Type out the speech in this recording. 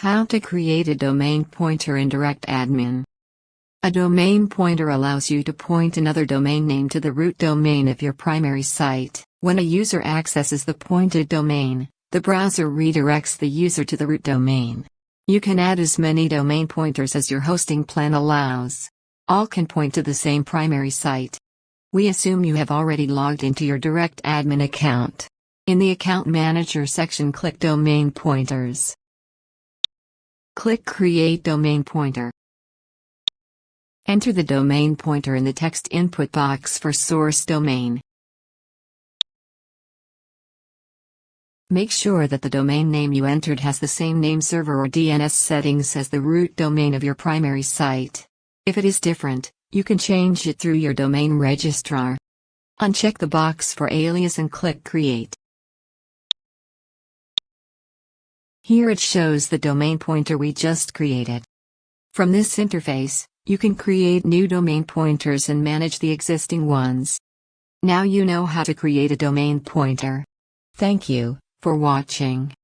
How to create a domain pointer in DirectAdmin. A domain pointer allows you to point another domain name to the root domain of your primary site. When a user accesses the pointed domain, the browser redirects the user to the root domain. You can add as many domain pointers as your hosting plan allows. All can point to the same primary site. We assume you have already logged into your DirectAdmin account. In the Account Manager section, click Domain Pointers. Click Create Domain Pointer. Enter the domain pointer in the text input box for source domain. Make sure that the domain name you entered has the same name server or DNS settings as the root domain of your primary site. If it is different, you can change it through your domain registrar. Uncheck the box for alias and click Create. Here it shows the domain pointer we just created. From this interface, you can create new domain pointers and manage the existing ones. Now you know how to create a domain pointer. Thank you for watching.